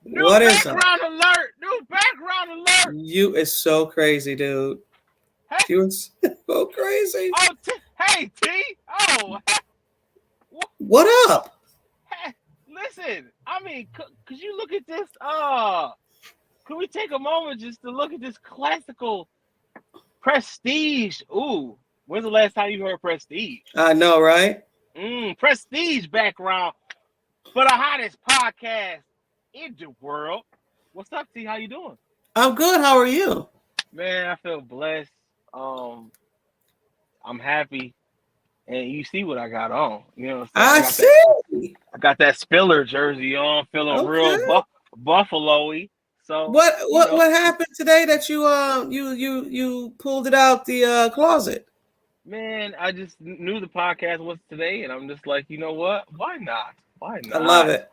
New What is up? background alert! New background alert! You is so crazy, dude. Hey, You is so crazy. hey, T. Oh, What up? hey, listen. I mean, could you look at this? Could we take a moment just to look at this classical Prestige? Ooh, when's the last time you heard Prestige? I know, right? Prestige background for the hottest podcast in the world. What's up, T? How you doing? I'm good. How are you? Man, I feel blessed. Um, I'm happy, and you see what I got on. You know what I'm saying? I see. I got that Spiller jersey on, feeling real Okay. buffalo-y. So What you what know, what happened today that you pulled it out the closet? man, I just knew the podcast was today, and I'm just like, you know what? Why not? Why I love not? it.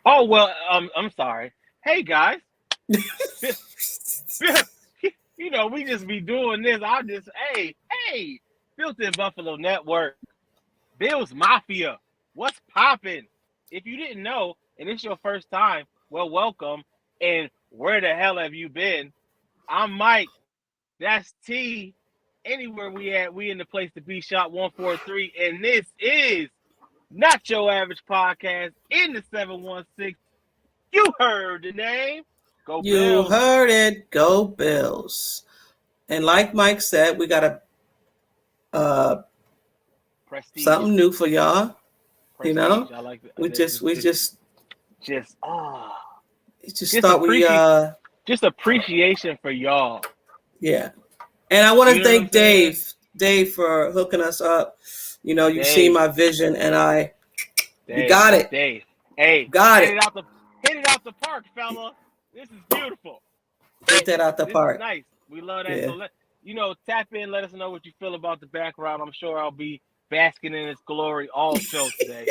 Oh well, I'm sorry. Hey guys, you know we just be doing this. I just hey, Built-in Buffalo Network, Bills Mafia, what's popping? If you didn't know, and it's your first time, well, welcome. And where the hell have you been? I'm Mike. That's T. Anywhere we at, we in the place to be. Shot 143, and this is not your average podcast in the 716. You heard the name. Go You Bills. heard it. Go Bills. And like Mike said, we got a uh Prestige. something new for y'all. You know, Prestige. I like we it. just we just Just just just thought we appreciate just appreciation for y'all. yeah. And I want to You know what I'm thank saying? Dave for hooking us up. You know, you see Dave, my vision, and we Dave, got it, Dave. Hey, got it. hit it out the park, fella. This is beautiful. Hit that out the This is park. nice. We love that. Yeah. So tap in, let us know what you feel about the background. I'm sure I'll be basking in its glory all show today.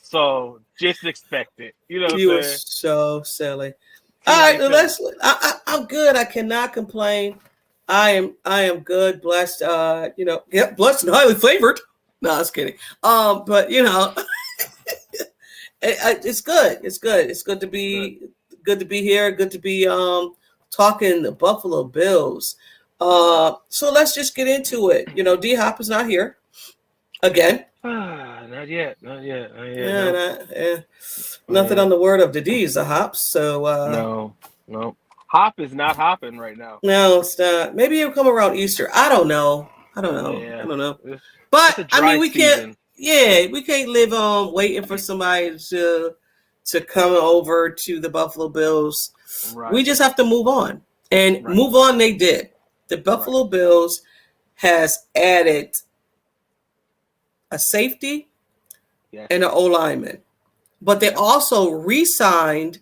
So just expect it. You know what I'm You are saying? so silly. T, All how right, you feeling? I'm good. I cannot complain. I am good, blessed. Yeah, blessed and highly favored. No, I was kidding. But it's good. It's good. It's Good. good to be here. Good to be talking the Buffalo Bills. Right. So let's just get into it. D Hop is not here again. Not yet. Not yet. Not yet. Yeah, Nope. Not nothing on yet. the word of the D is a hop. So No. Nope. Hop is not hopping right now. no, it's not. Maybe he'll come around Easter. I don't know. I don't know. I Yeah. don't know. It's But it's a I mean, dry we can't. season. Yeah, we can't live on waiting for somebody to come over to the Buffalo Bills. We Right. just have to move on, and Right. move on. They did. The Right. Buffalo Bills has added a safety Yes. and an O lineman, but they Yep. also re-signed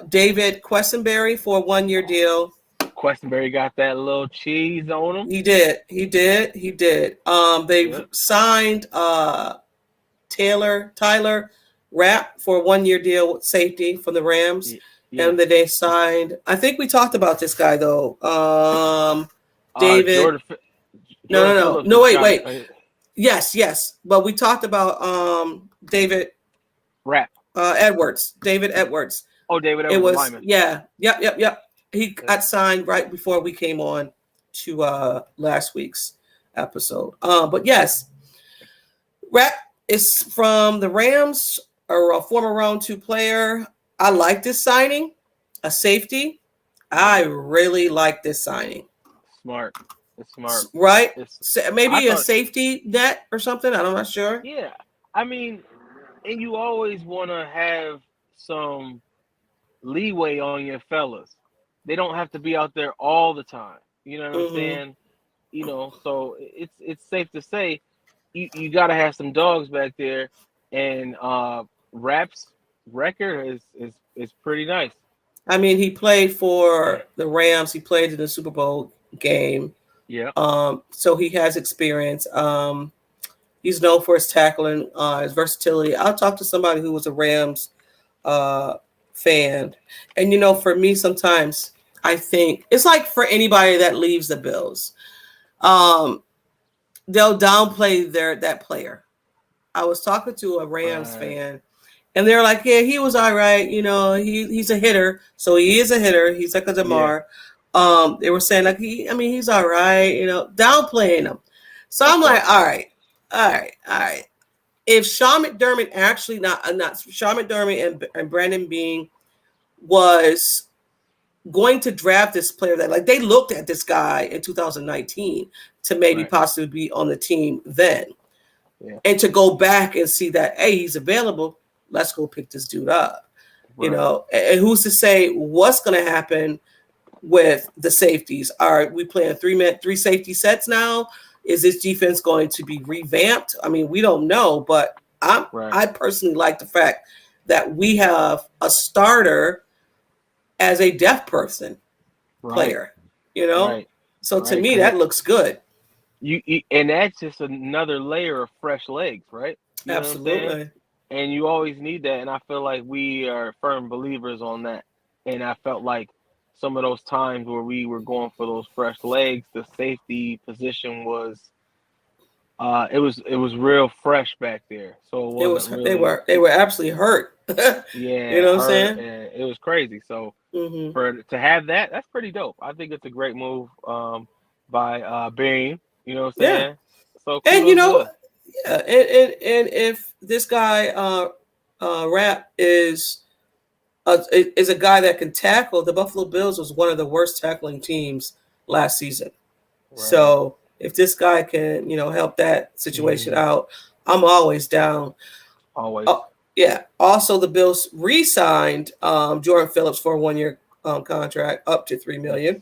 David Quessenberry for a 1 year deal. Questenberry got that little cheese on him. He did. He did. He did. They've Yep. signed Tyler Rapp for a 1 year deal with safety from the Rams. Yes. And then they signed, I think we talked about this guy though. David. Jordan No, no, Jordan no. Phillips No, just wait, got wait. Yes, yes. But we talked about David rap. Edwards. David Edwards. Oh, David It Edwards, the was, lineman. yeah. Yep. He Yeah. got signed right before we came on to last week's episode. But yes, Rapp is from the Rams, or a former round 2 player. I like this signing, a safety. I really like this signing. Smart. It's smart. Right? It's. I Maybe a thought. safety net or something. I'm not sure. Yeah. I mean, and you always want to have some leeway on your fellas. They don't have to be out there all the time. You know what I'm Mm-hmm. saying? So it's safe to say you got to have some dogs back there, and Rap's record is pretty nice. I mean, he played for the Rams. He played in the Super Bowl game. Yeah. So he has experience. He's known for his tackling, his versatility. I'll talk to somebody who was a Rams fan. And for me, sometimes I think it's like for anybody that leaves the Bills, they'll downplay that player. I was talking to a Rams Right. fan, and they're like, "Yeah, he was all right. He's a hitter, so he is a hitter. He's like a Demar." They were saying like he's all right. Downplaying him. So I'm like, all right. If Sean McDermott actually not Sean McDermott and Brandon Beane was going to draft this player that like they looked at this guy in 2019 to maybe possibly be on the team then. Yeah. And to go back and see that, hey, he's available, let's go pick this dude up. Right. And who's to say what's going to happen with the safeties? Are we playing three safety sets now? Is this defense going to be revamped? I mean, we don't know, but I personally like the fact that we have a starter as a deaf person player, So to me, that looks good. And that's just another layer of fresh legs, right? You Absolutely. And you always need that. And I feel like we are firm believers on that. And I felt like some of those times where we were going for those fresh legs, the safety position was it was real fresh back there. So they were absolutely hurt. Yeah. You know what I'm saying? And it was crazy. So to have that's pretty dope. I think it's a great move by Beane. You know what I'm saying? So and and if this guy Rapp is a guy that can tackle, the Buffalo Bills was one of the worst tackling teams last season. Right. So if this guy can, help that situation out, I'm always down. Always. Also, the Bills re-signed Jordan Phillips for a 1-year contract up to $3 million.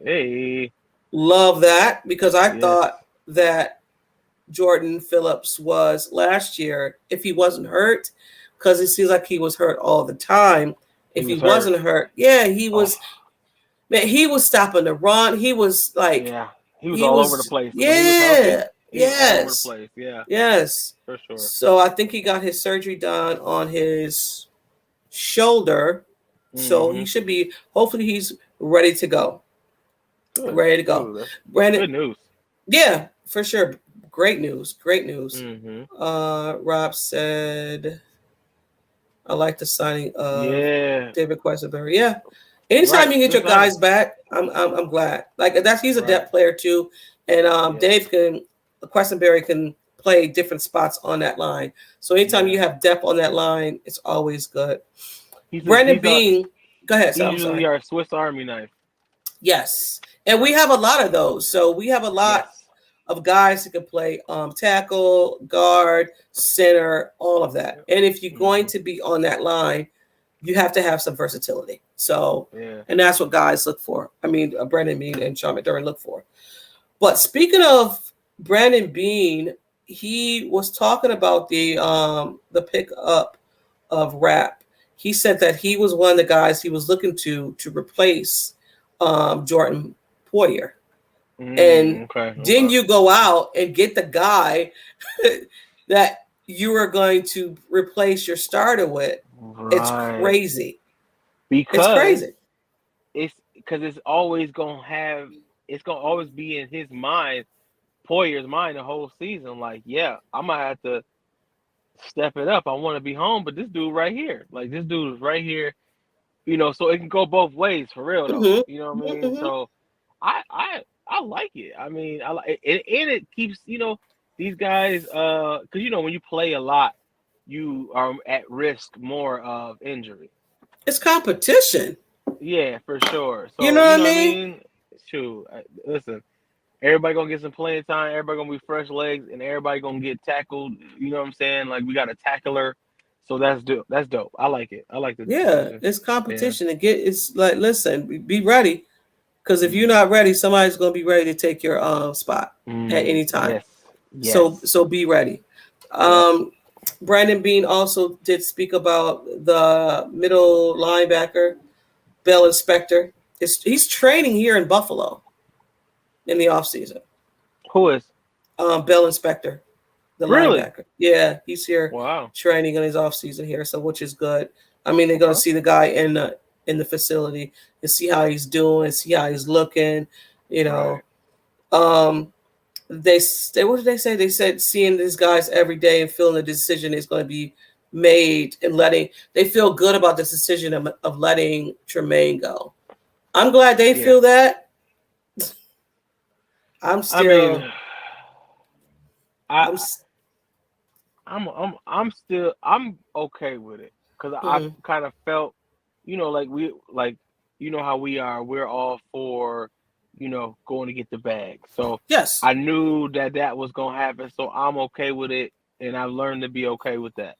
Hey. Love that, because I thought that Jordan Phillips was last year, if he wasn't hurt, because it seems like he was hurt all the time. If he wasn't hurt, he was. Man, he was stopping the run. He was like, he was all over the place. Yes. All over the place. Yeah. Yes. For sure. So I think he got his surgery done on his shoulder, so he should be. Hopefully, he's ready to go. Good. Ready to go. Ooh, Brandon. Good news. Yeah, for sure. Great news. Mm-hmm. Rob said, "I like the signing of David Quessenberry." Yeah, anytime you get your guys back, I'm glad. Like he's a depth player too, and Quessenberry can play different spots on that line. So anytime you have depth on that line, it's always good. Brandon Beane, go ahead. He's usually our Swiss Army knife. Yes, and we have a lot of those. So we have a lot of guys who can play tackle, guard, center, all of that. And if you're going to be on that line, you have to have some versatility. So, and that's what guys look for. I mean, Brandon Beane and Sean McDermott look for. But speaking of Brandon Beane, he was talking about the pickup of Rapp. He said that he was one of the guys he was looking to replace Jordan Poyer. And then you go out and get the guy that you are going to replace your starter with. Right. It's crazy. Because it's crazy. It's always always be in his mind, Poyer's mind, the whole season. Like, I'm gonna have to step it up. I want to be home, but this dude right here, this dude is right here. So it can go both ways for real though. Mm-hmm. You know what I mean? Mm-hmm. So I like it. I mean, I like it, and it keeps these guys because when you play a lot, you are at risk more of injury. It's competition. Yeah, for sure. So you know what I mean? Shoot, listen. Everybody gonna get some playing time. Everybody gonna be fresh legs, and everybody gonna get tackled. You know what I'm saying? Like we got a tackler, so that's dope. That's dope. I like it. I like it. It's competition. It's like, listen, be ready, because if you're not ready, somebody's gonna be ready to take your spot at any time. Yes. So be ready. Brandon Beane also did speak about the middle linebacker, Bell Inspector. He's training here in Buffalo in the offseason. Who is? Bell Inspector, the linebacker. Yeah, he's here training in his offseason here, so which is good. I mean, they're going to see the guy in the facility and see how he's doing, see how he's looking, Right. what did they say? They said seeing these guys every day and feeling the decision is going to be made and they feel good about this decision of letting Tremaine go. I'm glad they feel that. I'm still. I'm okay with it because I kind of felt, how we are. We're all for, going to get the bag. So yes, I knew that was gonna happen. So I'm okay with it, and I've learned to be okay with that.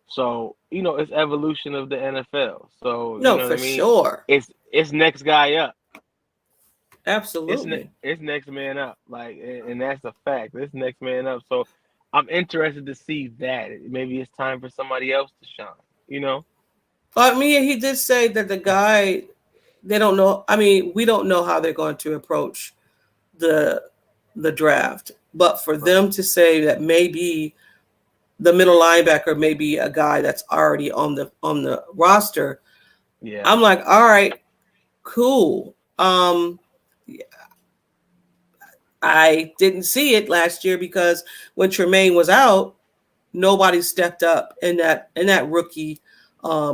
So it's evolution of the NFL. So no, what for I mean. Sure. It's next guy up. Absolutely. It's next man up. And that's a fact. It's next man up. So I'm interested to see that. Maybe it's time for somebody else to shine. I mean, he did say that the guy, they don't know. I mean, we don't know how they're going to approach the draft. But for them to say that maybe the middle linebacker may be a guy that's already on the roster, I'm like, all right, cool. I didn't see it last year because when Tremaine was out, nobody stepped up in that rookie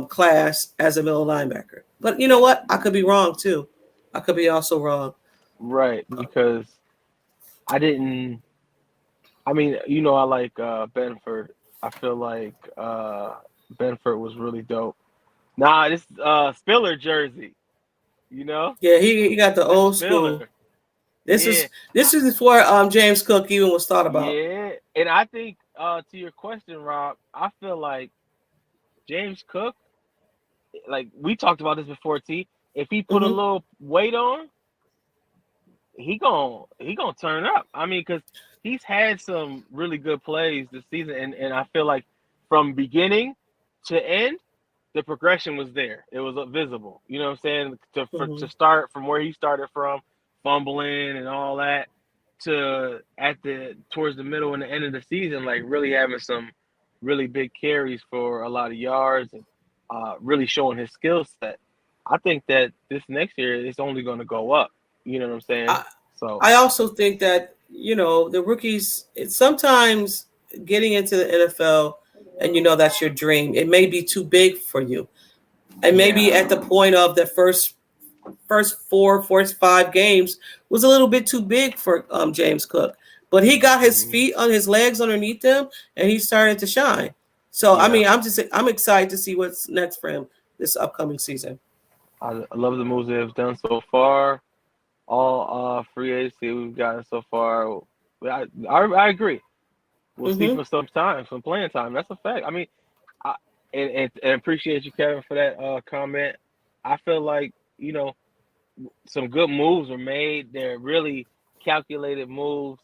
class as a middle linebacker. But you know what? I could be wrong too. I could be also wrong. Right, because I didn't. I mean, I like Benford. I feel like Benford was really dope. Nah, this Spiller jersey. Yeah, he got the old school. This is before James Cook even was thought about. Yeah, and I think to your question, Rob, I feel like James Cook, like we talked about this before, T. If he put a little weight on, he gonna turn up. I mean, because he's had some really good plays this season, and I feel like from beginning to end, the progression was there. It was visible. You know what I'm saying? To start from where he started from, fumbling and all that, to towards the middle and the end of the season, like really having some really big carries for a lot of yards and really showing his skill set. I think that this next year it's only going to go up. You know what I'm saying? I also think that the rookies, sometimes getting into the NFL and that's your dream. It may be too big for you, and maybe at the point of the first 5 games was a little bit too big for James Cook, but he got his feet on his legs underneath him and he started to shine. So I mean, I'm excited to see what's next for him this upcoming season. I love the moves they've done so far. All free agency we've gotten so far. I agree. We'll see for some playing time. That's a fact. I mean, and appreciate you, Kevin, for that comment. I feel like some good moves were made. They're really calculated moves,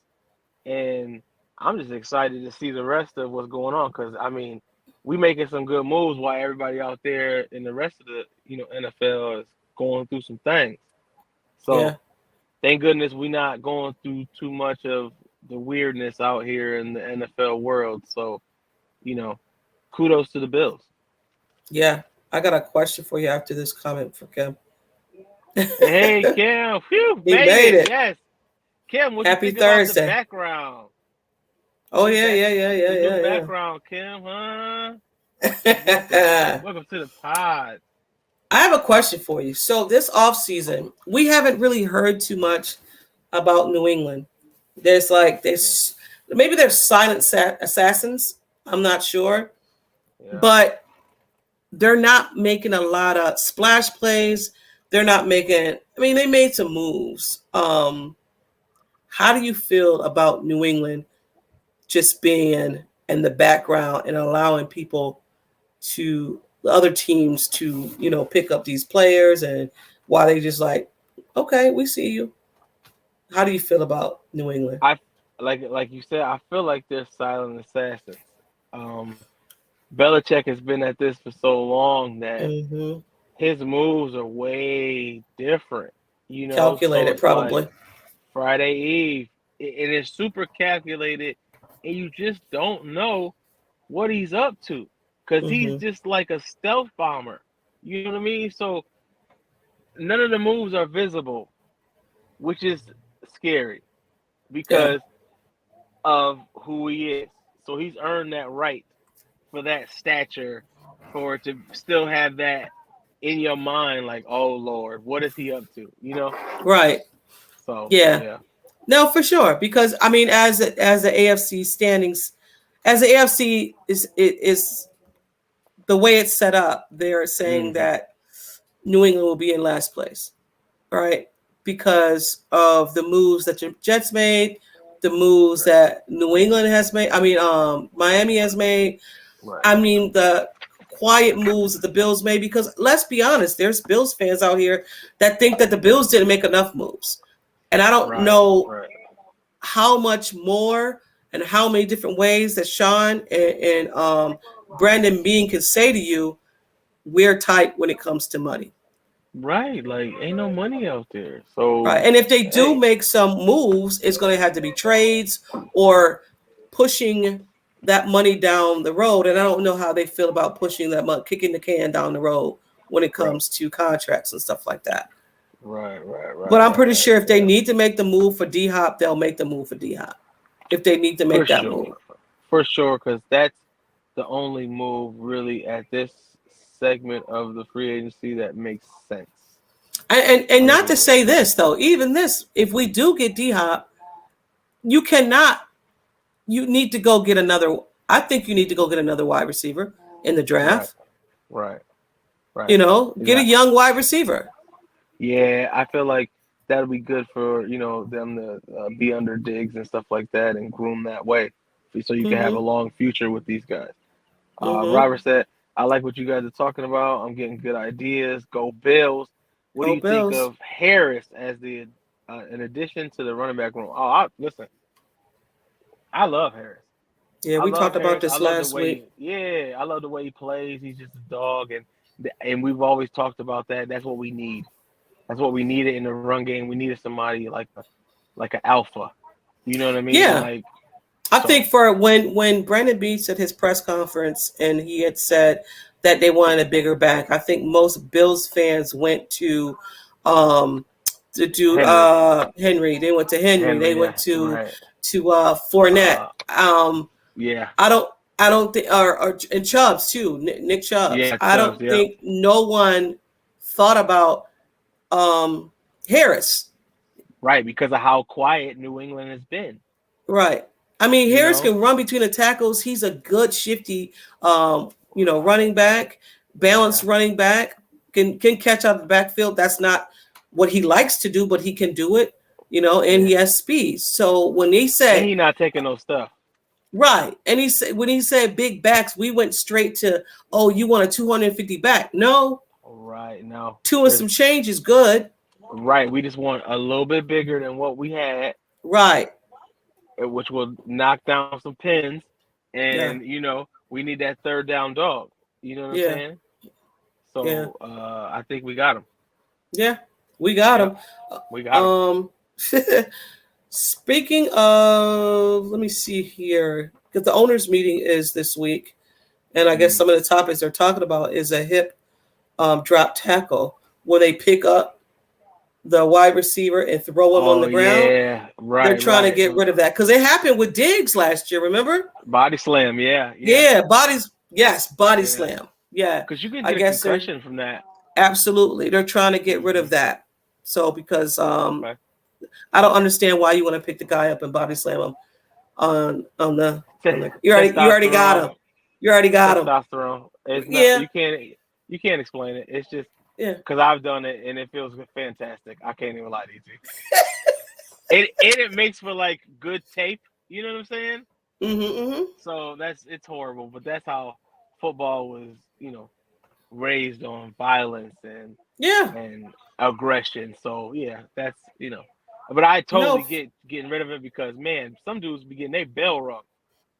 and I'm just excited to see the rest of what's going on. Because I mean, we making some good moves while everybody out there in the rest of the NFL is going through some things. So thank goodness we're not going through too much of the weirdness out here in the NFL world. So, kudos to the Bills. Yeah, I got a question for you after this comment for Kim. Hey, Kim. Phew, he made it. Yes. Kim, what Happy you think Thursday. About the background? Oh, yeah. Background, Kim, huh? Welcome to the pod. I have a question for you. So this offseason, we haven't really heard too much about New England. There's maybe there's silent assassins. I'm not sure. Yeah. But they're not making a lot of splash plays. They're not making, they made some moves. How do you feel about New England just being in the background and allowing other teams to, pick up these players, and why they just like, okay, we see you? How do you feel about New England? I like you said, I feel like they're silent assassins. Belichick has been at this for so long that his moves are way different. Calculated, so probably. Like Friday Eve, and it's super calculated, and you just don't know what he's up to because he's just like a stealth bomber. You know what I mean? So none of the moves are visible, which is scary. because of who he is. So he's earned that right for that stature, for it to still have that in your mind, like, oh Lord, what is he up to? You know? Right. So Yeah. yeah. No, for sure. Because I mean, as the AFC standings, as the AFC is the way it's set up, they're saying that New England will be in last place, right? Because of the moves that the Jets made, the moves that New England has made. I mean, Miami has made. Right. I mean, the quiet moves that the Bills made. Because let's be honest, there's Bills fans out here that think that the Bills didn't make enough moves, and I don't know how much more and how many different ways that Sean and Brandon Beane can say to you, we're tight when it comes to money. Right, like ain't no money out there. So right, and if they do make some moves, it's going to have to be trades or pushing that money down the road. And I don't know how they feel about pushing that money, kicking the can down the road when it comes to contracts and stuff like that. Right. But I'm pretty sure if they need to make the move for D-Hop, they'll make the move for D-Hop. If they need to make that move. For sure, because that's the only move really at this segment of the free agency that makes sense. And not to say this, though, even this, if we do get D-Hop, you need to go get another. I think you need to go get another wide receiver in the draft. Right. You know, get a young wide receiver. Yeah, I feel like that'll be good for, you know, them to be under Diggs and stuff like that and groom that way so you can have a long future with these guys. Robert said, I like what you guys are talking about. I'm getting good ideas. Go Bills. What do you think of Harris as the in addition to the running back room? Listen, I love Harris. Yeah, we talked about this last week. I love the way he plays. He's just a dog, and we've always talked about that. That's what we need. That's what we needed in the run game. We needed somebody like an alpha. You know what I mean? Yeah. I think for when Brandon Beane at his press conference and he had said that they wanted a bigger back, I think most Bills fans went to Henry. They went to Henry. They went to Fournette. I don't think and Chubbs too, Nick Chubbs. Yeah, I don't think no one thought about Harris. Right, because of how quiet New England has been. Right. I mean, Harris can run between the tackles. He's a good, shifty, running back, balanced running back, can catch out the backfield. That's not what he likes to do, but he can do it, and he has speed. So when he said he's not taking no stuff. Right. And when he said big backs, we went straight to, you want a 250 back. No. Right. No. 2 and some change is good. Right. We just want a little bit bigger than what we had. Right. Which will knock down some pins. And, we need that third down dog. You know what I'm saying? So I think we got him. Yeah, we got him. We got him. Speaking of, let me see here, because the owners' meeting is this week. And I guess some of the topics they're talking about is a hip drop tackle where they pick up the wide receiver and throw him on the ground. Yeah, right. They're trying to get rid of that because it happened with Diggs last year. Remember? Body slam. Yeah. Body slam. Yeah, because you can get a concussion from that. Absolutely, they're trying to get rid of that. So because I don't understand why you want to pick the guy up and body slam him on the. You already got him. You already got him. Testosterone. You can't explain it. It's just. Yeah, because I've done it and it feels fantastic. I can't even lie to you. It makes for like good tape. You know what I'm saying? Mm-hmm. So it's horrible, but that's how football was, raised on violence and aggression. So that's But I totally getting rid of it because man, some dudes be getting their bell rung.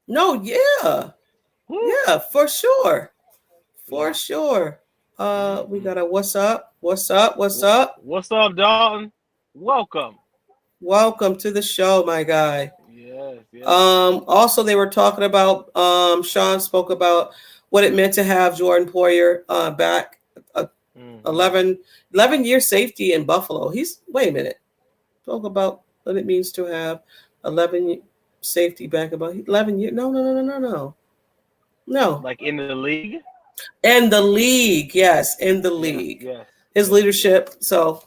No, yeah, for sure, sure. We got a what's up, Dalton? Welcome to the show, my guy. Yes. Also they were talking about Sean spoke about what it meant to have Jordan Poyer back, 11-year safety in Buffalo. Wait a minute, talk about what it means to have 11 safety back about 11 years. No. Like in the league. In the league, yes, in the league. Yes. His leadership. So,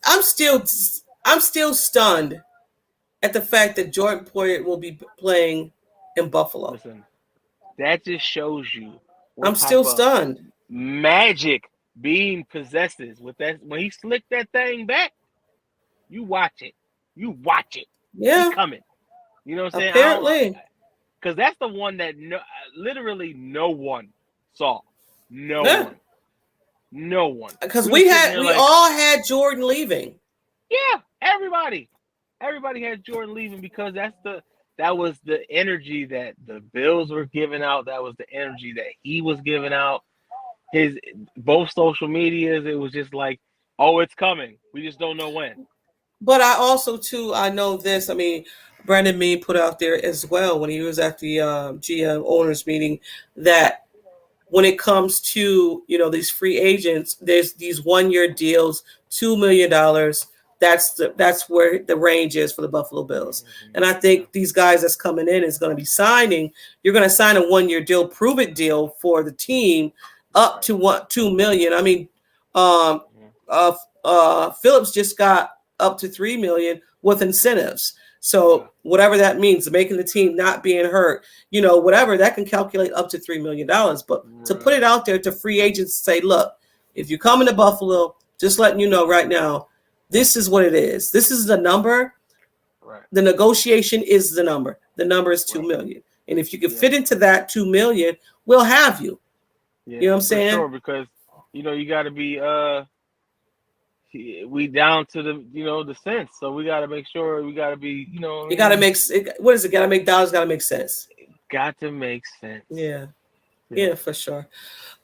I'm still stunned at the fact that Jordan Poyer will be playing in Buffalo. Listen, that just shows you. I'm still stunned. Magic Bean possesses with that when he slicked that thing back. You watch it. Yeah, He's coming. You know what I'm saying? Apparently, because that's the one that literally no one saw. No one. Because we all had Jordan leaving. Yeah, everybody had Jordan leaving because that was the energy that the Bills were giving out. That was the energy that he was giving out. His both social medias, it was just like, oh, it's coming. We just don't know when. But I also too, I know this. I mean, Brandon Mead put out there as well when he was at the GM owners meeting that when it comes to these free agents, there's these 1-year deals, $2 million. That's where the range is for the Buffalo Bills. And I think these guys that's coming in is going to be signing. You're going to sign a 1-year deal, prove it deal for the team up to $2 million. I mean, Phillips just got up to $3 million with incentives. So whatever that means, making the team not being hurt, whatever, that can calculate up to $3 million. But to put it out there to free agents, say, look, if you're coming to Buffalo, just letting you know right now, this is what it is. This is the number. Right. The negotiation is the number. The number is $2 million. And if you can fit into that $2 million, we'll have you. Yeah, you know what I'm saying? Sure, because you got to be we down to the cents, so we got to make sure we got to be you got to make what is it? Got to make dollars. Got to make sense. Got to make sense. Yeah, for sure.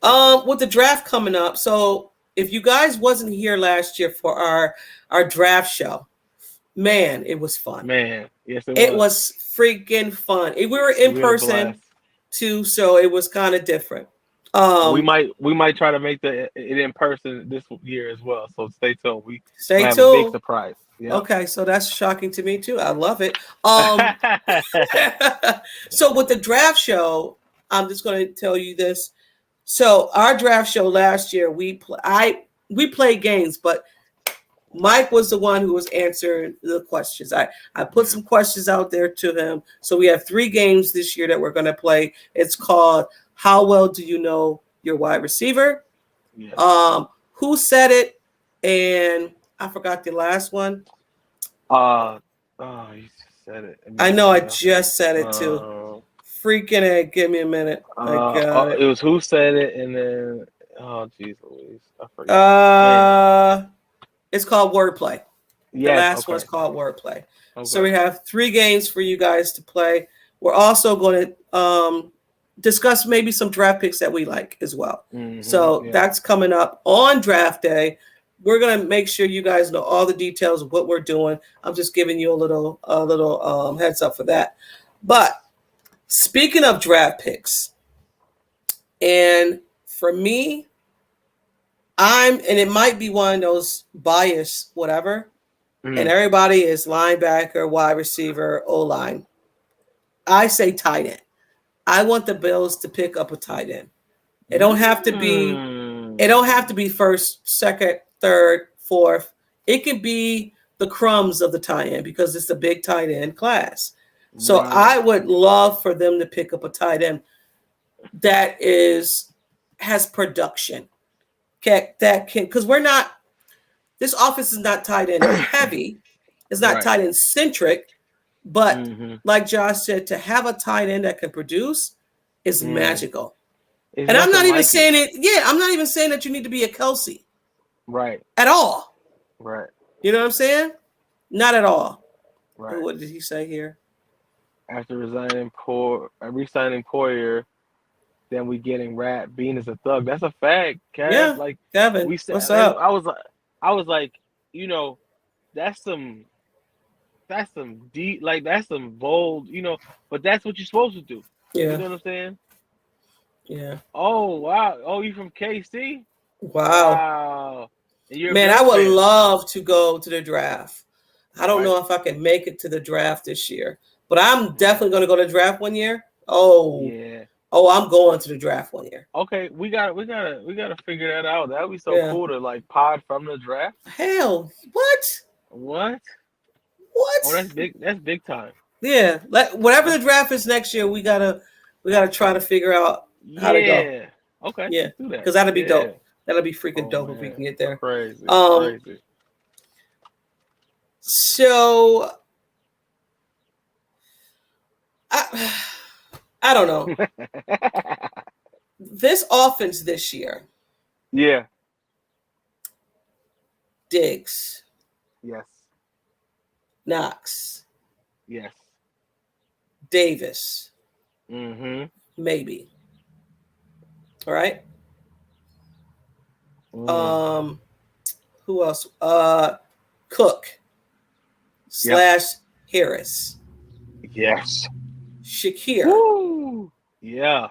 With the draft coming up, so if you guys wasn't here last year for our draft show, man, it was fun. Man, yes, it was freaking fun. We were in person too, so it was kind of different. We might try to make it in person this year as well. So stay tuned. Stay tuned. Have a big surprise. Yep. Okay, so that's shocking to me too. I love it. So with the draft show, I'm just going to tell you this. So our draft show last year, we played games, but Mike was the one who was answering the questions. I put some questions out there to him. So we have 3 games this year that we're going to play. It's called How Well Do You Know Your Wide Receiver? Yeah. Who Said It? And I forgot the last one. You said it. I know I just said it too. Freaking it. Give me a minute. It was Who Said It, and then geez Louise. I forgot. It's called Wordplay. Yes, the last one's called Wordplay. Okay. So we have 3 games for you guys to play. We're also going to discuss maybe some draft picks that we like as well. Mm-hmm, so that's coming up on draft day. We're going to make sure you guys know all the details of what we're doing. I'm just giving you a little heads up for that. But speaking of draft picks, and for me, and it might be one of those bias, whatever, and everybody is linebacker, wide receiver, O-line. I say tight end. I want the Bills to pick up a tight end. It don't have to be first, second, third, fourth. It can be the crumbs of the tight end because it's a big tight end class. So I would love for them to pick up a tight end that has production. Because this offense is not tight end heavy. It's not tight end centric. But like Josh said, to have a tight end that can produce is magical. And I'm not even saying it. Yeah, I'm not even saying that you need to be a Kelsey. Right. At all. Right. You know what I'm saying? Not at all. Right. What did he say here? After re-signing Poyer, then we getting Rat Bean as a thug. That's a fact, Kev. Yeah. Like Kevin, what's up? I was like, that's some deep, like that's some bold, but that's what you're supposed to do. Yeah. You know what I'm saying? Yeah. Oh wow. Oh, you from KC? Wow. Man, I would love to go to the draft. I don't know if I can make it to the draft this year, but I'm definitely going to go to the draft one year. Oh, yeah. Oh, I'm going to the draft one year. Okay, we gotta figure that out. That would be so cool to like pod from the draft. Hell, what? What? What? Oh, that's big. That's big time. Yeah, whatever the draft is next year, we gotta try to figure out how to go. Okay. Yeah, do that. Because that'll be dope. That'll be freaking dope man. if we can get there. Crazy. Crazy. So I don't know. This offense this year. Yeah. Diggs. Yes. Knox. Yes. Davis. Mm-hmm. Maybe. All right. Who else? Cook / Harris. Yes. Shakir. Woo! Yeah.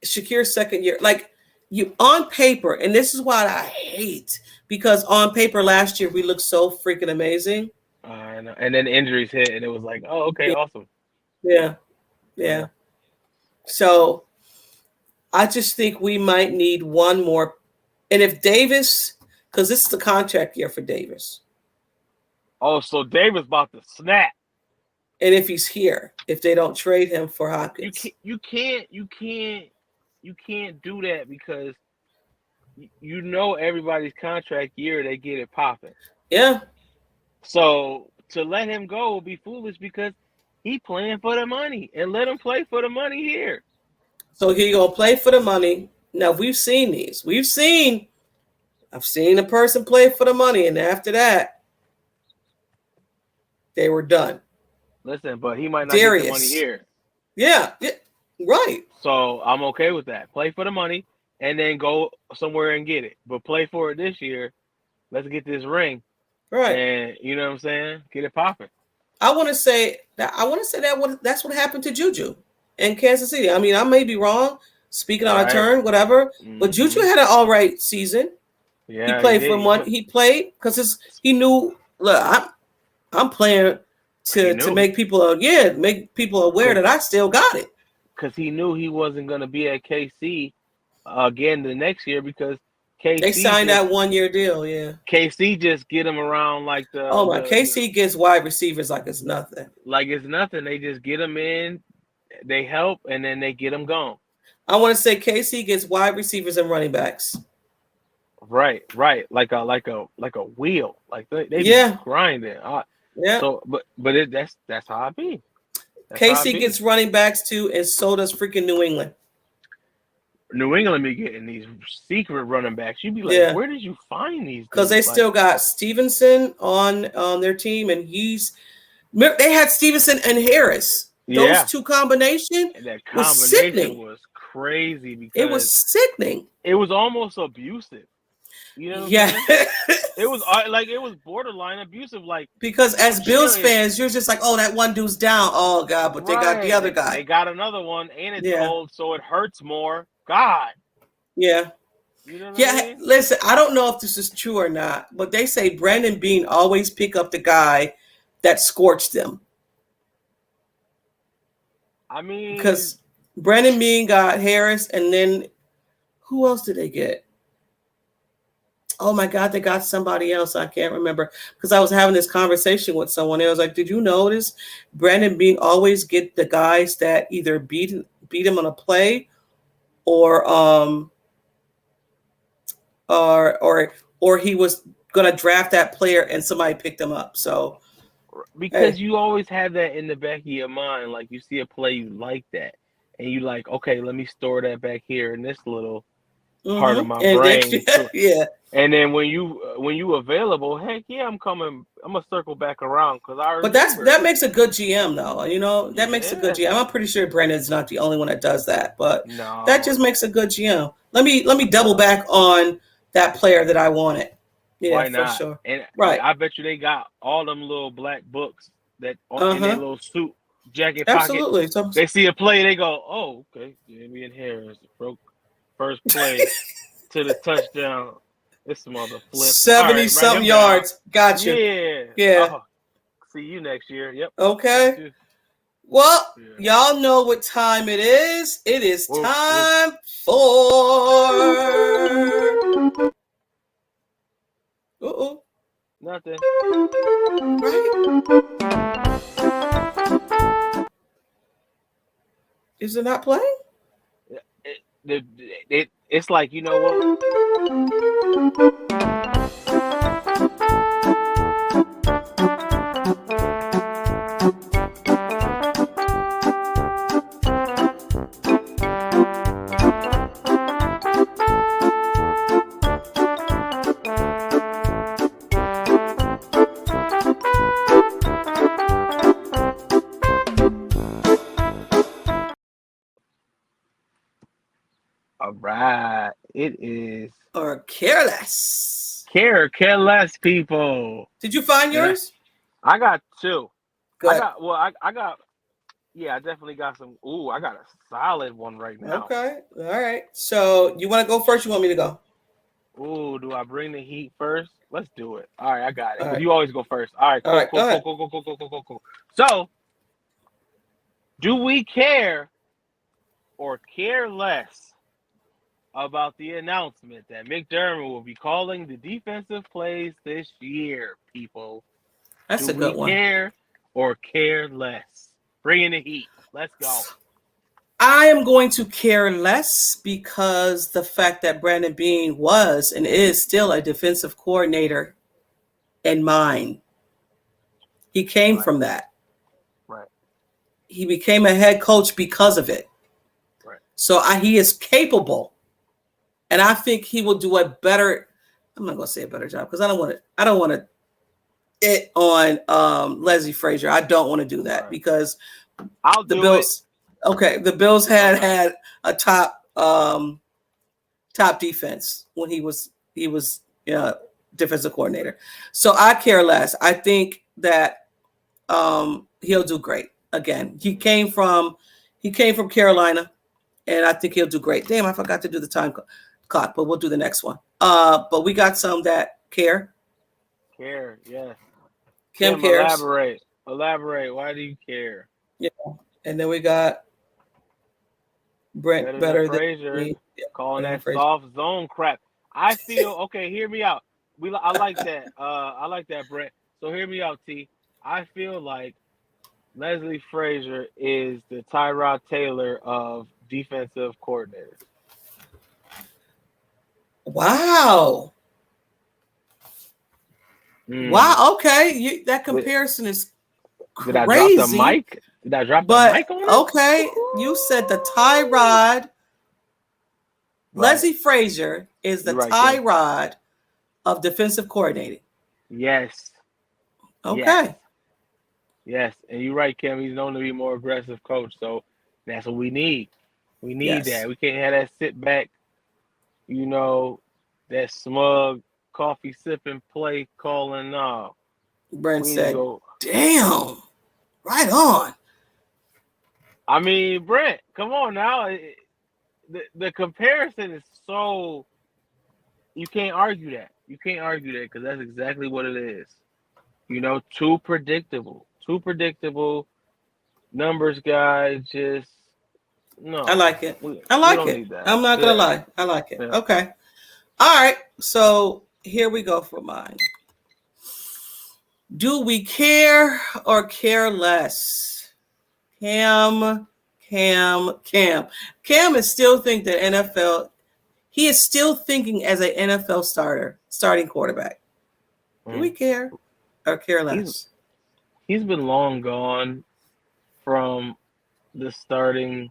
Shakir's second year. Like you on paper, and this is what I hate, because on paper last year we looked so freaking amazing. I know. And then injuries hit, and it was like, oh, okay, awesome. Yeah. Yeah. So I just think we might need one more. And if Davis, because this is the contract year for Davis. Oh, so Davis about to snap. And if he's here, if they don't trade him for Hopkins. You can't do that, because you know everybody's contract year, they get it popping. Yeah. So to let him go would be foolish, because he playing for the money, and let him play for the money here. So he gonna play for the money. Now we've seen these. I've seen a person play for the money, and after that, they were done. Listen, but he might not get the money here. Yeah, right. So I'm okay with that. Play for the money and then go somewhere and get it. But play for it this year. Let's get this ring. Right. And you know what I'm saying? Get it popping. I want to say that's what happened to Juju in Kansas City. I mean, I may be wrong, speaking out of turn, whatever. Mm-hmm. But Juju had an all right season. Yeah, he played for one. He played because he knew. Look, I'm playing to make people aware that I still got it. Because he knew he wasn't going to be at KC again the next year, because KC they signed that 1 year deal. Yeah, KC just get him around like the. Oh my! KC gets wide receivers like it's nothing. Like it's nothing. They just get them in, they help, and then they get them gone. I want to say KC gets wide receivers and running backs. Right, like a wheel, like they be grinding. Yeah. So, but that's how I be. KC gets running backs too, and so does freaking New England. New England be getting these secret running backs. You'd be like, where did you find these? Because they still got Stevenson on their team, and they had Stevenson and Harris. Those two combination. And that combination was crazy, because it was sickening. It was almost abusive. You know? It was borderline abusive, like, because as Bills fans, you're just like, oh, that one dude's down. Oh God, but they got the other guy. They got another one, and it's old, so it hurts more. God. Yeah. You know what I mean? Listen, I don't know if this is true or not, but they say Brandon Beane always pick up the guy that scorched them. I mean, because Brandon Beane got Harris, and then who else did they get? Oh my God, they got somebody else. I can't remember, because I was having this conversation with someone. I was like, did you notice Brandon Beane always get the guys that either beat him on a play or he was going to draft that player and somebody picked him up. So because you always have that in the back of your mind, like you see a play you like that, and you like, okay, let me store that back here in this little part of my brain. Yeah. And then when you available, heck yeah, I'm coming. I'm gonna circle back around, because I. But that makes a good GM though. You know, that makes a good GM. I'm pretty sure Brandon's not the only one that does that, but that just makes a good GM. Let me double back on that player that I wanted. Yeah, why not? For sure. And I bet you they got all them little black books that in their little suit jacket pocket. Absolutely. They see a play, they go, oh, okay, Jamie and Harris broke first play to the touchdown. This mother flip. 70-something yards. Gotcha. Yeah. Yeah. Oh, see you next year. Yep. Okay. Well, yeah. y'all know what time it is. It is Whoa, time for. Uh-oh. Nothing. Right? Is it not playing? It's like, you know what? All right. It is. Or careless. Care less, people. Did you find yours? I got two. Good. I got. Yeah, I definitely got some. Ooh, I got a solid one right now. Okay. All right. So you want to go first? You want me to go? Ooh, do I bring the heat first? Let's do it. All right, I got it. All right. You always go first. All right, cool. So, do we care or care less about the announcement that McDermott will be calling the defensive plays this year, people? That's a good one. Care or care less? Bring in the heat. Let's go. I am going to care less because the fact that Brandon Beane was and is still a defensive coordinator in mind. He came from that. Right. He became a head coach because of it. Right. So he is capable. And I think he will do a better, I'm not going to say a better job because I don't want to it on Leslie Frazier. I don't want to do that because the Bills. Okay, the Bills had a top defense when he was defensive coordinator. So I care less. I think that he'll do great. Again, he came from Carolina, and I think he'll do great. Damn, I forgot to do the time clock, but we'll do the next one. But we got some that care. Care, yes. Kim cares. Elaborate. Why do you care? Yeah, and then we got Brent better than Frazier calling that soft zone crap. I feel okay. Hear me out. I like that. I like that, Brent. So hear me out, T. I feel like Leslie Frazier is the Tyrod Taylor of defensive coordinators. Wow. Wow. Okay, that comparison is crazy. Did I drop the mic? Did I drop the mic on it? Okay, you said the Tyrod. Right. Leslie Frazier is the Tyrod of defensive coordinating. Yes. Okay. Yes, and you're right, Kim. He's known to be a more aggressive coach, so that's what we need. We need that. We can't have that sit back, that smug coffee sipping play calling. No. Brent said, "Damn, right on." I mean, Brent, come on now. The comparison is so. You can't argue that. You can't argue that because that's exactly what it is. Too predictable. Too predictable. Numbers guy, just no. I like it. I like it. I'm not gonna lie. I like it. Yeah. Okay. All right. So here we go for mine. Do we care or care less? Cam is still thinking that NFL. He is still thinking as an NFL starting quarterback. Do we care or care less? He's been long gone from the starting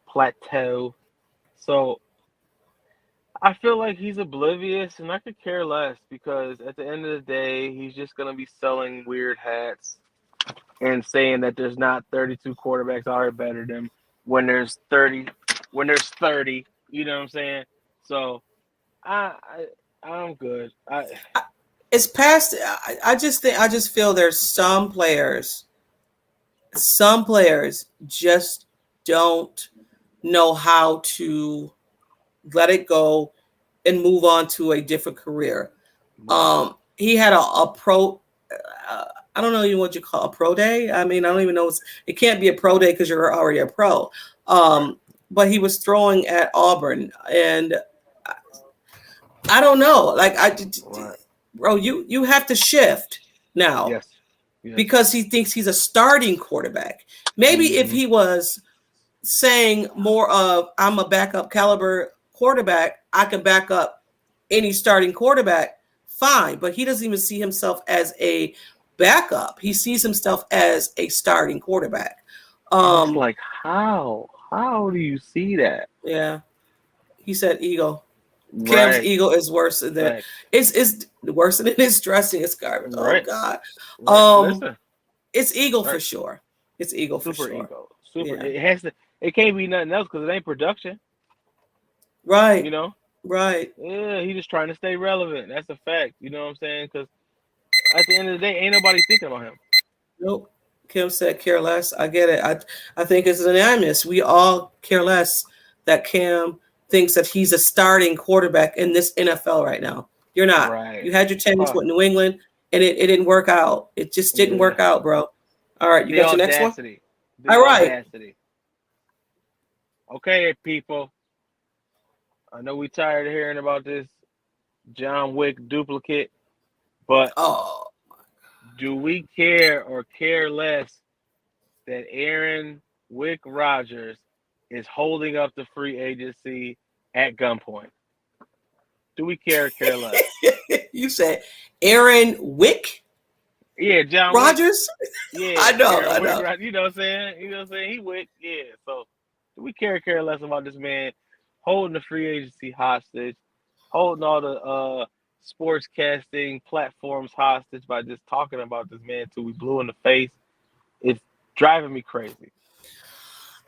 plateau. So I feel like he's oblivious, and I could care less because at the end of the day, he's just going to be selling weird hats and saying that there's not 32 quarterbacks out here better than him when there's 30. You know what I'm saying? So I'm good. It's past. I just feel there's some players just don't know how to let it go and move on to a different career. He had a pro. I don't know even what you call a pro day. I mean, I don't even know. It can't be a pro day because you're already a pro. But he was throwing at Auburn, and I don't know. Like bro, you have to shift now. Yes. Because he thinks he's a starting quarterback. Maybe if he was saying more of I'm a backup caliber quarterback, I can back up any starting quarterback, fine. But he doesn't even see himself as a backup. He sees himself as a starting quarterback. It's like, how do you see that? Yeah. He said ego. Cam's ego is worse than that. It's worse than his dressing. It's garbage. Oh God. It's ego for sure. It's ego for sure. Ego. Super. Yeah. It can't be nothing else because it ain't production. Right. You know. Right. Yeah, he's just trying to stay relevant. That's a fact. You know what I'm saying? Because at the end of the day, ain't nobody thinking about him. Nope. Kim said care less. I get it. I think it's unanimous. We all care less that Cam thinks that he's a starting quarterback in this NFL right now. You're not. Right. You had your chance with New England, and it didn't work out. It just didn't work out, bro. All right, you got your next one? All right. Okay, people. I know we're tired of hearing about this John Wick duplicate, but do we care or care less that Aaron Wick Rodgers is holding up the free agency at gunpoint? Do we care or care less? You said Aaron Wick? Yeah, John Rodgers? Wick. Yeah. I know. Wick, you know what I'm saying? He Wick. Yeah. So do we care or care less about this man holding the free agency hostage, holding all the sportscasting platforms hostage by just talking about this man till we blue in the face? It's driving me crazy.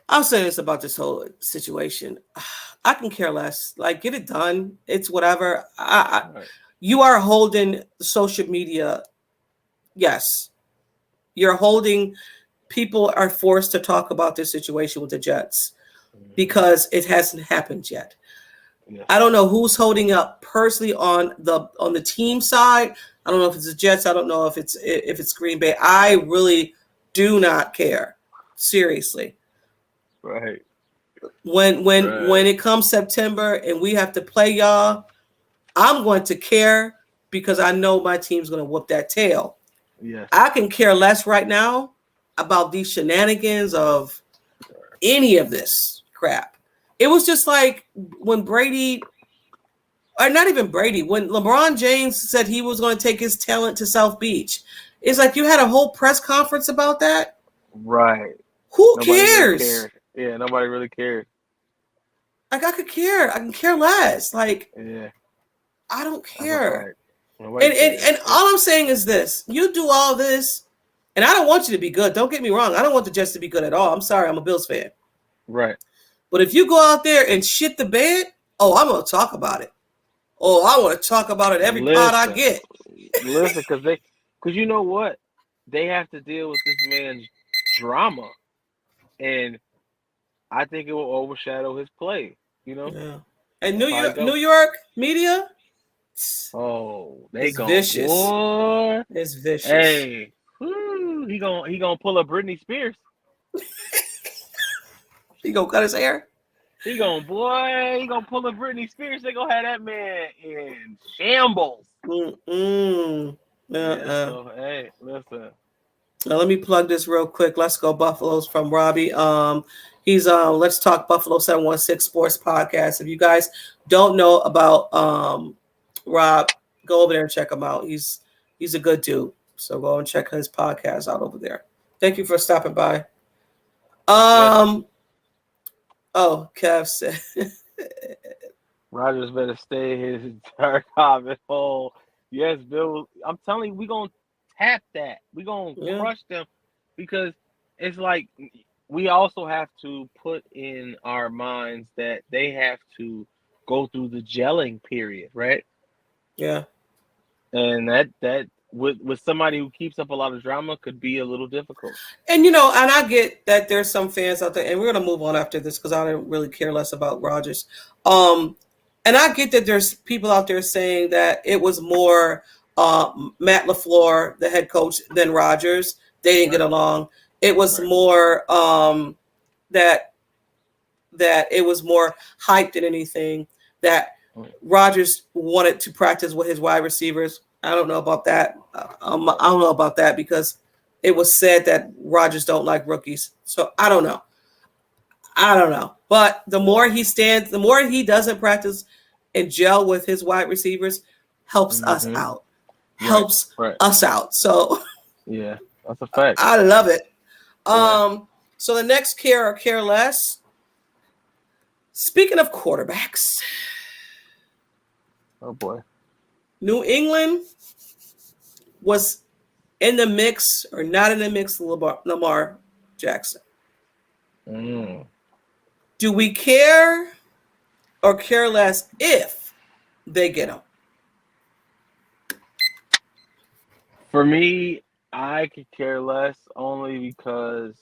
I'll say this about this whole situation. I can care less. Like, get it done. It's whatever. You are holding social media. Yes. You're holding. People are forced to talk about this situation with the Jets because it hasn't happened yet. Yeah. I don't know who's holding up personally on the team side. I don't know if it's the Jets. I don't know if it's Green Bay. I really do not care. Seriously. Right. When it comes September and we have to play y'all, I'm going to care because I know my team's going to whoop that tail. Yes. I can care less right now about these shenanigans of any of this crap. It was just like when Brady, or not even Brady, when LeBron James said he was going to take his talent to South Beach. It's like you had a whole press conference about that. Right. Who cares? Really yeah, nobody really cared. Like I could care. I can care less. Like, yeah, I don't care. And all I'm saying is this: you do all this, and I don't want you to be good. Don't get me wrong. I don't want the Jets to be good at all. I'm sorry. I'm a Bills fan. Right. But if you go out there and shit the bed, I'm going to talk about it. I want to talk about it every pod I get. Listen, because you know what? They have to deal with this man's drama. And I think it will overshadow his play, you know? Yeah. And New York media? They go vicious. Boy. It's vicious. Hey, he gonna pull up Britney Spears. He gonna cut his hair? He gonna pull up Britney Spears. They gonna have that man in shambles. So, hey, listen. Now, let me plug this real quick. Let's go Buffaloes from Robbie. He's Let's Talk Buffalo 716 Sports Podcast. If you guys don't know about Rob, go over there and check him out. He's a good dude. So go and check his podcast out over there. Thank you for stopping by. Kev said Rodgers better stay his entire comment hole. Yes, Bill. I'm telling you, we're gonna tap that. We're gonna crush them because it's like we also have to put in our minds that they have to go through the gelling period, right? Yeah. And that with somebody who keeps up a lot of drama could be a little difficult. And and I get that there's some fans out there, and we're gonna move on after this because I don't really care less about Rodgers. And I get that there's people out there saying that it was more Matt LaFleur, the head coach, than Rodgers. They didn't get along. It was more that it was more hype than anything. That Rodgers wanted to practice with his wide receivers. I don't know about that. I don't know about that because it was said that Rodgers don't like rookies. So I don't know. But the more he stands, the more he doesn't practice and gel with his wide receivers, helps us out. Helps us out. So yeah, that's a fact. I love it. So the next care or care less. Speaking of quarterbacks. Oh boy. New England was in the mix or not in the mix of Lamar Jackson. Do we care or care less if they get him? For me, I could care less only because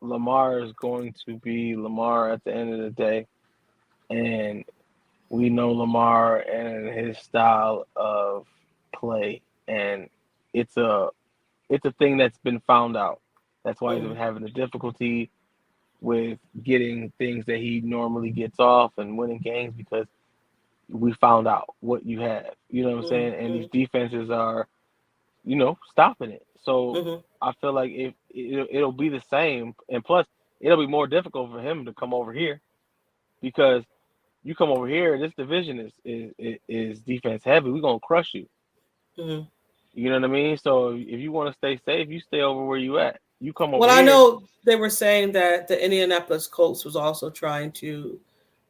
Lamar is going to be Lamar at the end of the day. And we know Lamar and his style of play. And it's a thing that's been found out. That's why he's been having the difficulty with getting things that he normally gets off and winning games because we found out what you have. You know what I'm saying? And these defenses are, stopping it. So I feel like it'll be the same. And plus, it'll be more difficult for him to come over here because you come over here, this division is defense heavy. We're going to crush you. You know what I mean? So if you want to stay safe, you stay over where you at. You come over here. I know they were saying that the Indianapolis Colts was also trying to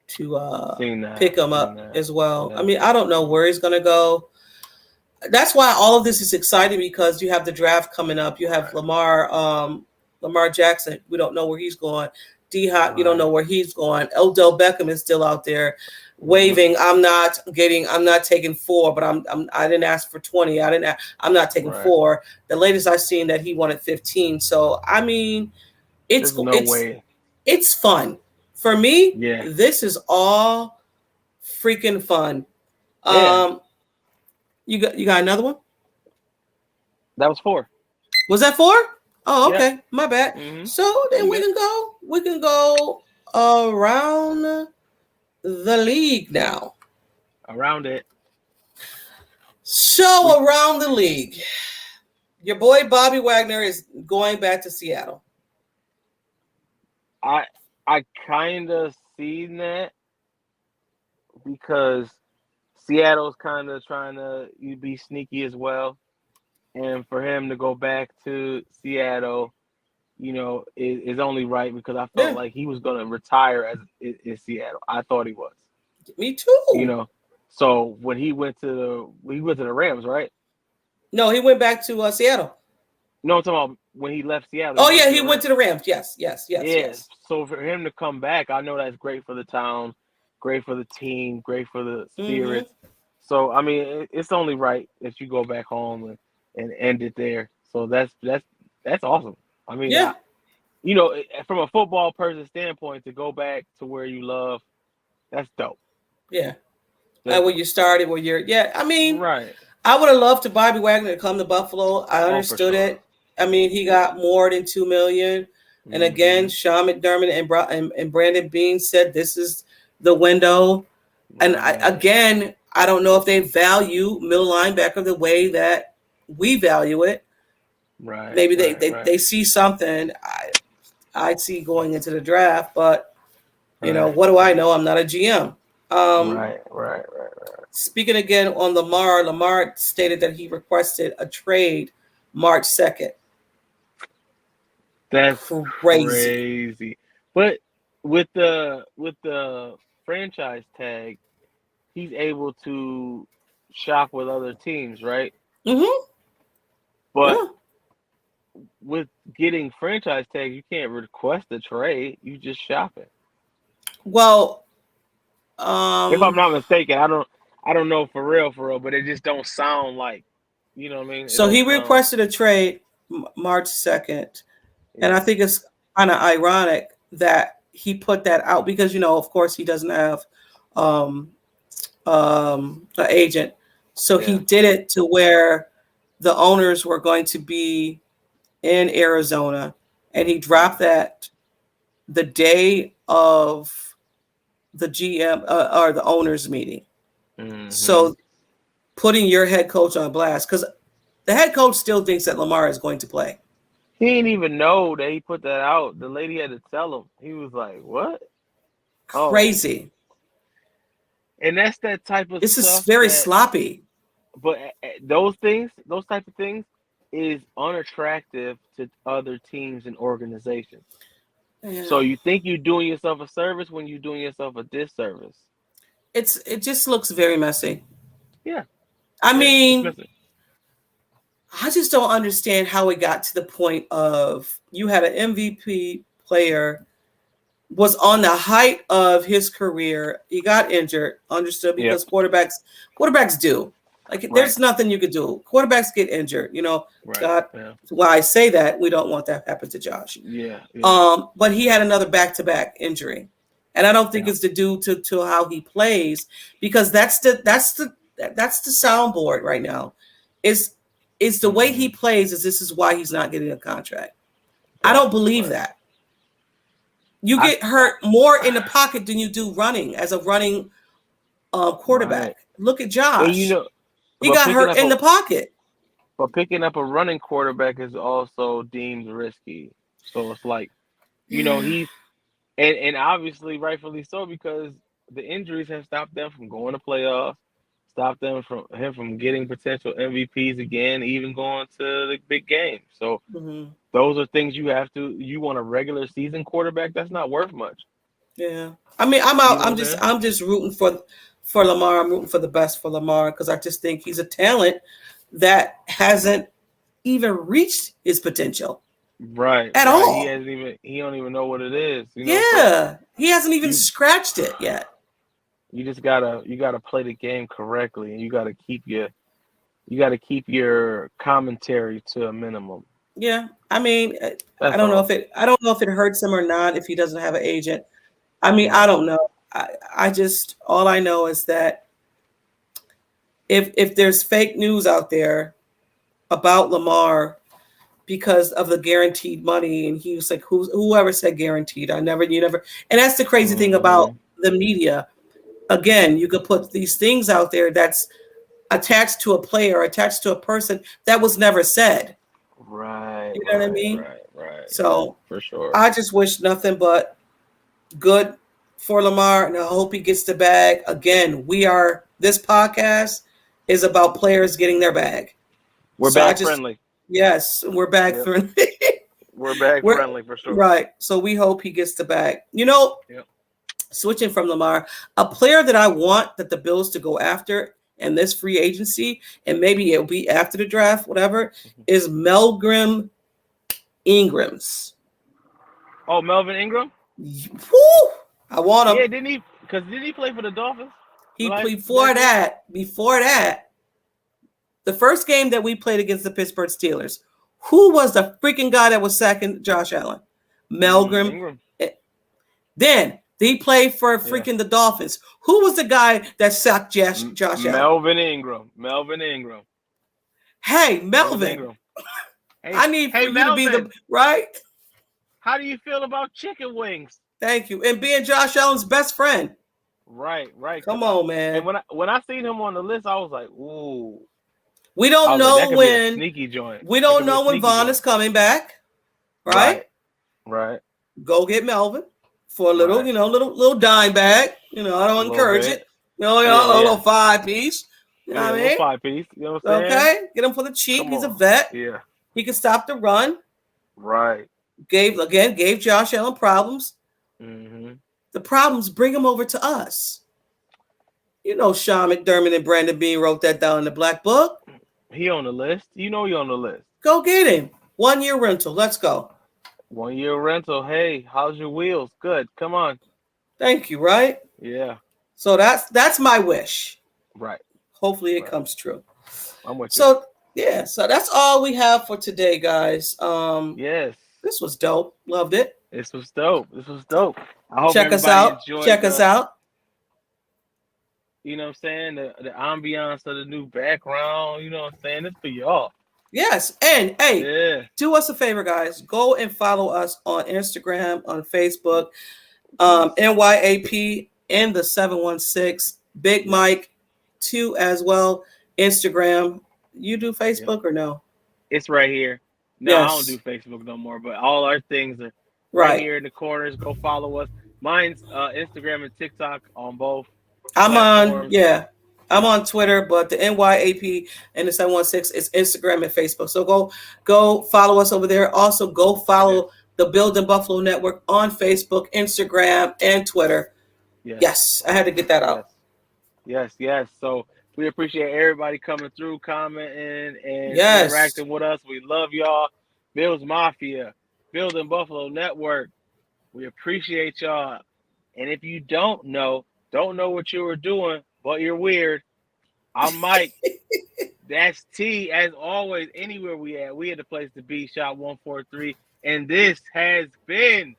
pick him up as well. Yeah. I mean, I don't know where he's going to go. That's why all of this is exciting because you have the draft coming up. You have Lamar Jackson. We don't know where he's going. D-Hop, you don't know where he's going. Odell Beckham is still out there waving. I'm not taking 4, but I didn't ask for 20. I'm not taking 4. The latest I've seen that he wanted 15. So I mean, it's fun for me. Yeah, this is all freaking fun. Yeah. You got another one? That was 4. Was that 4? Oh, okay. Yeah. My bad. So then we can go around the league now. Around it. So around the league. Your boy Bobby Wagner is going back to Seattle. I kind of seen that because Seattle's kind of trying to be sneaky as well. And for him to go back to Seattle, is only right because I felt like he was going to retire in Seattle. I thought he was. Me too. So when he went to the Rams, right? No, he went back to Seattle. No, I'm talking about when he left Seattle. Oh yeah, he went to the Rams. Yes. So for him to come back, I know that's great for the town, great for the team, great for the spirits. So I mean, it's only right that you go back home and end it there. So that's awesome. I mean, from a football person standpoint, to go back to where you love, that's dope. Yeah. Where you started, I mean, right. I would have loved to Bobby Wagner to come to Buffalo. I understood it. I mean, he got more than $2 million. And again, Sean McDermott and Brandon Beane said this is the window. And I don't know if they value middle linebacker the way that we value it. Right. Maybe they see something I see going into the draft, but what do I know? I'm not a GM. Right. Speaking again on Lamar stated that he requested a trade March 2nd. That's crazy. But with the franchise tag, he's able to shop with other teams, right? But with getting franchise tag, you can't request a trade. You just shop it. Well, if I'm not mistaken, I don't know for real, but it just don't sound like, you know what I mean? So he requested a trade March 2nd, and I think it's kind of ironic that he put that out because of course he doesn't have an agent. So he did it to where the owners were going to be in Arizona, and he dropped that the day of the GM or the owners meeting. Mm-hmm. So putting your head coach on blast, because the head coach still thinks that Lamar is going to play. He didn't even know that he put that out. The lady had to tell him. He was like, "What?" Crazy. And that's that type of this stuff. This is very sloppy. But those type of things, is unattractive to other teams and organizations. Yeah. So you think you're doing yourself a service when you're doing yourself a disservice. It just looks very messy. Yeah. I mean, I just don't understand how it got to the point of you had an MVP player, was on the height of his career. He got injured, understood, because quarterbacks do. Like, there's nothing you could do. Quarterbacks get injured, you know. God, why I say that, we don't want that to happen to Josh. Yeah. But he had another back-to-back injury, and I don't think it's due to how he plays, because that's the soundboard right now. Is the way he plays is this is why he's not getting a contract. I don't believe that. You get hurt more in the pocket than you do running as a running quarterback. Right. Look at Josh. And, you know, he got hurt in the pocket. But picking up a running quarterback is also deemed risky. So it's like, you know, he's and obviously rightfully so, because the injuries have stopped them from going to playoffs, stopped them from getting potential MVPs again, even going to the big game. So those are things you want a regular season quarterback that's not worth much. Yeah. I mean, I'm out. I'm just rooting for Lamar. I'm rooting for the best for Lamar, because I just think he's a talent that hasn't even reached his potential. Right. At all. He don't even know what it is. You know? Yeah. So he hasn't even scratched it yet. You just gotta play the game correctly, and you gotta keep your commentary to a minimum. Yeah. I mean, I don't know if it hurts him or not if he doesn't have an agent. I mean, I don't know. I just, all I know is that if there's fake news out there about Lamar because of the guaranteed money, and he was like, whoever said guaranteed, you never, and that's the crazy thing about the media. Again, you could put these things out there that's attached to a player, attached to a person that was never said. Right. You know what I mean? Right. So for sure, I just wish nothing but good for Lamar, and I hope he gets the bag. Again, this podcast is about players getting their bag. We're bag friendly. Yes, we're bag friendly. We're bag friendly for sure. Right. So we hope he gets the bag. You know, switching from Lamar, a player that I want that the Bills to go after in this free agency, and maybe it'll be after the draft, whatever, is Melvin Ingrams. Oh, Melvin Ingram? Woo! I want him. Yeah, didn't he play for the Dolphins? He played before that, the first game that we played against the Pittsburgh Steelers, who was the freaking guy that was sacking Josh Allen? Melvin Ingram. Then he played for freaking the Dolphins. Who was the guy that sacked Josh Allen? Melvin Ingram. Hey, Melvin. Ingram. I need for you to be the right. How do you feel about chicken wings? Thank you. And being Josh Allen's best friend. Right. Come on, man. And when I seen him on the list, I was like, ooh. We don't know when sneaky joint. We don't know when Vaughn is coming back. Right? Right. Go get Melvin for a little, little dime bag. I don't encourage it. A little 5-piece. You know what I mean? 5-piece. You know what I'm saying? Okay. Get him for the cheap. He's a vet. Yeah. He can stop the run. Right. Gave Josh Allen problems. Mm-hmm. The problems, bring him over to us. Sean McDermott and Brandon Beane wrote that down in the black book. He on the list. He on the list. Go get him. 1-year rental. Let's go. 1-year rental. Hey, how's your wheels? Good. Come on. Thank you. Right? Yeah. So that's my wish. Right. Hopefully it comes true. I'm with you. So that's all we have for today, guys. Yes. This was dope. Loved it. This was dope. I hope check us out. You know what I'm saying? The ambiance of the new background. You know what I'm saying? It's for y'all. Yes. And hey, Yeah. do us a favor, guys. Go and follow us on Instagram, on Facebook, Yes. NYAP in the 716. Big Yep. Mike 2 as well. Instagram. You do Facebook Yep. or no? It's right here. No, Yes. I don't do Facebook no more, but all our things are Right here in the corners. Go follow us. Mine's Instagram and TikTok on both I'm on, platforms. yeah. I'm on Twitter, but the NYAP and the 716 is Instagram and Facebook. So go follow us over there. Also, go follow the Building Buffalo Network on Facebook, Instagram, and Twitter. Yes, I had to get that out. Yes. So we appreciate everybody coming through, commenting, and Yes. interacting with us. We love y'all. Bills Mafia, Building Buffalo Network. We appreciate y'all. And if you don't know what you were doing, but you're weird, I'm Mike. That's T. As always, anywhere we at the place to be, Shop 143. And this has been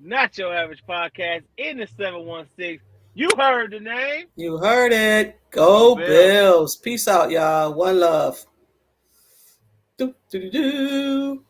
Not Your Average Podcast in the 716. You heard the name. You heard it. Go Bills. Peace out, y'all. One love. Do, do, do, do.